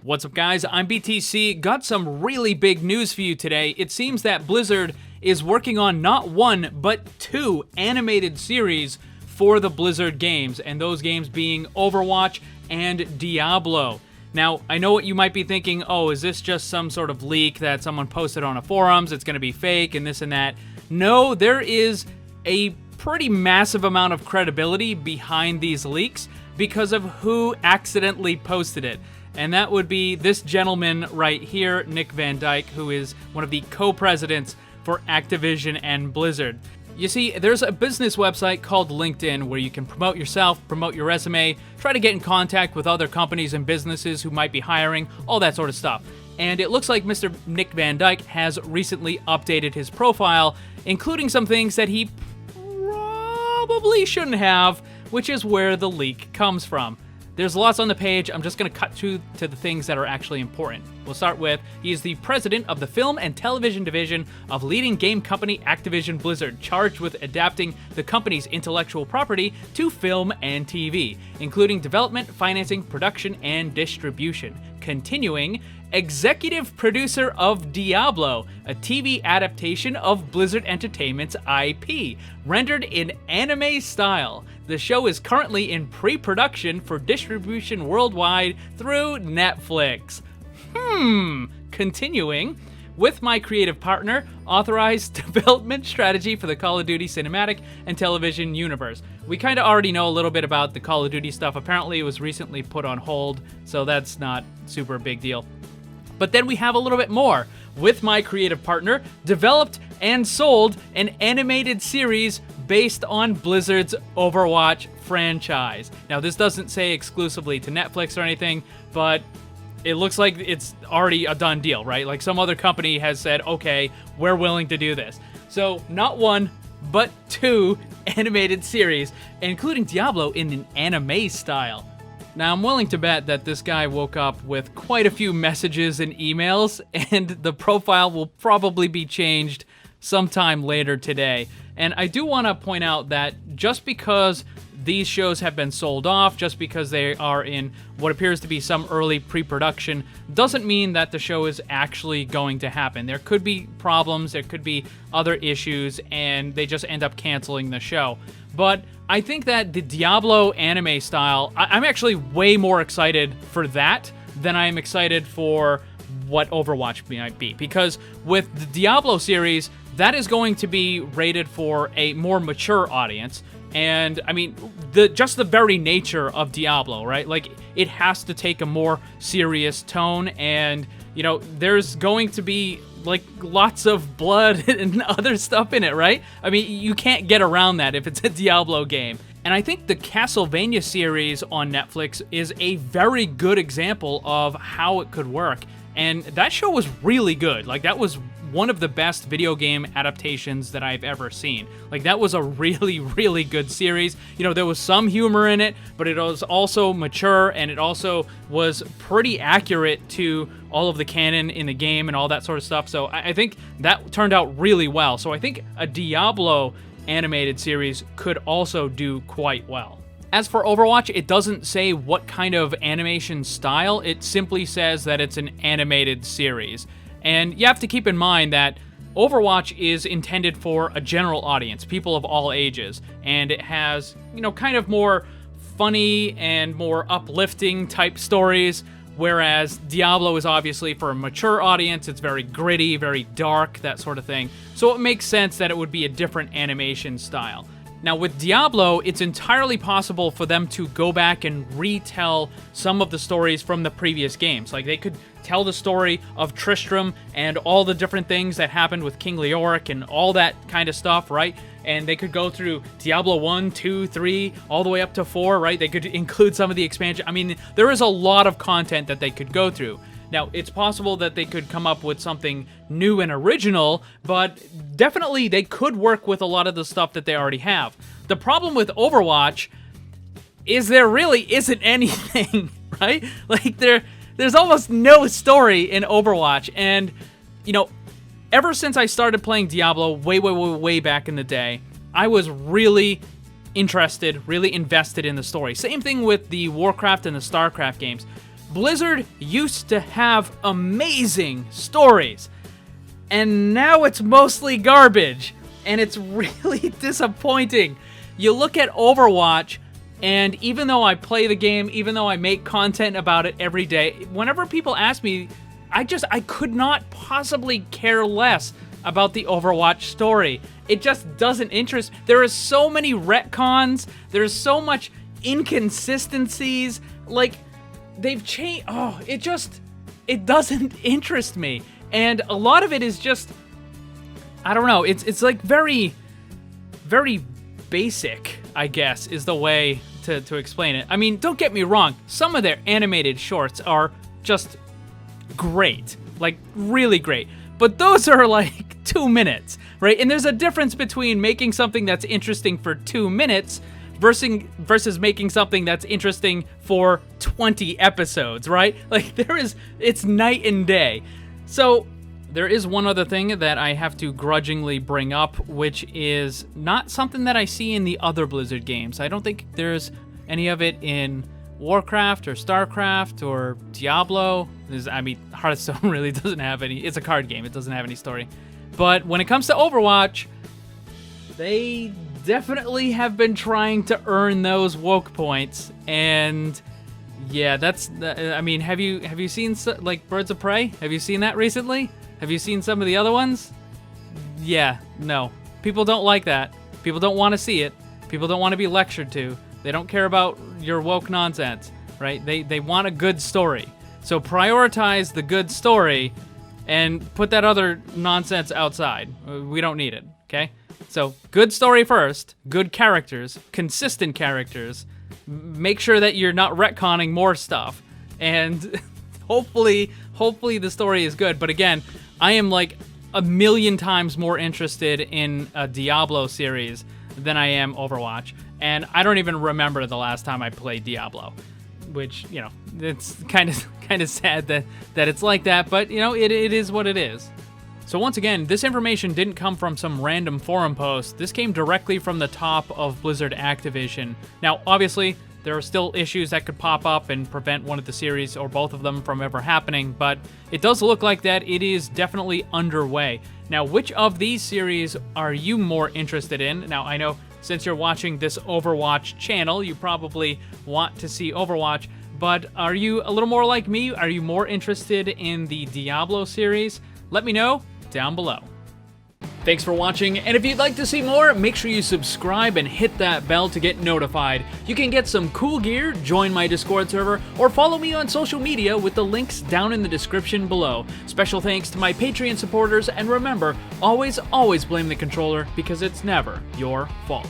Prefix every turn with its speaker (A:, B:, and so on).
A: What's up, guys? I'm BTC. Got some really big news for you today. It seems that Blizzard is working on not one, but two animated series for the Blizzard games, and those games being Overwatch and Diablo. Now, I know what you might be thinking, oh, is this just some sort of leak that someone posted on a forums, it's going to be fake and this and that. No, there is a pretty massive amount of credibility behind these leaks because of who accidentally posted it. And that would be this gentleman right here, Nick Van Dyke, who is one of the co-presidents for Activision and Blizzard. You see, there's a business website called LinkedIn where you can promote yourself, promote your resume, try to get in contact with other companies and businesses who might be hiring, all that sort of stuff. And it looks like Mr. Nick Van Dyke has recently updated his profile, including some things that he probably shouldn't have, which is where the leak comes from. There's lots on the page. I'm just going to cut to the things that are actually important. We'll start with, he is the president of the film and television division of leading game company Activision Blizzard, charged with adapting the company's intellectual property to film and TV, including development, financing, production, and distribution. Continuing, executive producer of Diablo, a TV adaptation of Blizzard Entertainment's IP, rendered in anime style. The show is currently in pre-production for distribution worldwide through Netflix. Continuing, with my creative partner, authorized development strategy for the Call of Duty cinematic and television universe. We kind of already know a little bit about the Call of Duty stuff. Apparently it was recently put on hold, so that's not super big deal. But then we have a little bit more. With my creative partner, developed and sold an animated series based on Blizzard's Overwatch franchise. Now, this doesn't say exclusively to Netflix or anything, but it looks like it's already a done deal, right? Like some other company has said, okay, we're willing to do this. So not one, but two animated series, including Diablo in an anime style. Now, I'm willing to bet that this guy woke up with quite a few messages and emails, and the profile will probably be changed sometime later today. And I do want to point out that just because these shows have been sold off, just because they are in what appears to be some early pre-production, doesn't mean that the show is actually going to happen. There could be problems, there could be other issues, and they just end up canceling the show. But I think that the Diablo anime style, I'm actually way more excited for that than I am excited for what Overwatch might be. Because with the Diablo series, that is going to be rated for a more mature audience. And I mean, just the very nature of Diablo, right? Like, it has to take a more serious tone, and, you know, there's going to be like lots of blood and other stuff in it, right? I mean, you can't get around that if it's a Diablo game. And I think the Castlevania series on Netflix is a very good example of how it could work. And that show was really good. Like, that was one of the best video game adaptations that I've ever seen. Like, that was a really, really good series. You know, there was some humor in it, but it was also mature, and it also was pretty accurate to all of the canon in the game and all that sort of stuff. So I think that turned out really well. So I think a Diablo animated series could also do quite well. As for Overwatch, it doesn't say what kind of animation style. It simply says that it's an animated series. And you have to keep in mind that Overwatch is intended for a general audience, people of all ages, and it has, you know, kind of more funny and more uplifting type stories, whereas Diablo is obviously for a mature audience. It's very gritty, very dark, that sort of thing. So it makes sense that it would be a different animation style. Now, with Diablo, it's entirely possible for them to go back and retell some of the stories from the previous games. Like, they could tell the story of Tristram and all the different things that happened with King Leoric and all that kind of stuff, right? And they could go through Diablo 1, 2, 3, all the way up to 4, right? They could include some of the expansion. I mean, there is a lot of content that they could go through. Now, it's possible that they could come up with something new and original, but definitely they could work with a lot of the stuff that they already have. The problem with Overwatch is there really isn't anything, right? Like, there's almost no story in Overwatch, and, you know, ever since I started playing Diablo way back in the day, I was really interested, really invested in the story. Same thing with the Warcraft and the StarCraft games. Blizzard used to have amazing stories, and now it's mostly garbage, and it's really disappointing. You look at Overwatch, and even though I play the game, even though I make content about it every day, whenever people ask me, I could not possibly care less about the Overwatch story. It just doesn't interest. There are so many retcons. There's so much inconsistencies. Like, they've changed. Oh, it doesn't interest me. And a lot of it is just, I don't know. It's like very, very basic, I guess, is the way to explain it. I mean, don't get me wrong. Some of their animated shorts are just great. Like, really great. But those are like 2 minutes, right? And there's a difference between making something that's interesting for 2 minutes versus making something that's interesting for 20 episodes, right? Like, it's night and day. So there is one other thing that I have to grudgingly bring up, which is not something that I see in the other Blizzard games. I don't think there's any of it in Warcraft or Starcraft or Diablo. Hearthstone really doesn't have any. It's a card game. It doesn't have any story. But when it comes to Overwatch, they definitely have been trying to earn those woke points. And yeah, have you seen like Birds of Prey? Have you seen that recently? Have you seen some of the other ones? Yeah, no. People don't like that. People don't want to see it. People don't want to be lectured to. They don't care about your woke nonsense, right? They want a good story. So prioritize the good story and put that other nonsense outside. We don't need it, okay? So good story first, good characters, consistent characters. Make sure that you're not retconning more stuff. And hopefully the story is good. But again, I am like 1,000,000 times more interested in a Diablo series than I am Overwatch. And I don't even remember the last time I played Diablo, which, you know, it's kind of sad that it's like that, but, you know, it is what it is. So once again, this information didn't come from some random forum post. This came directly from the top of Blizzard Activision. Now, obviously, there are still issues that could pop up and prevent one of the series or both of them from ever happening, but it does look like that it is definitely underway. Now, which of these series are you more interested in? Now, I know since you're watching this Overwatch channel, you probably want to see Overwatch, but are you a little more like me? Are you more interested in the Diablo series? Let me know down below. Thanks for watching, and if you'd like to see more, make sure you subscribe and hit that bell to get notified. You can get some cool gear, join my Discord server, or follow me on social media with the links down in the description below. Special thanks to my Patreon supporters, and remember, always blame the controller because it's never your fault.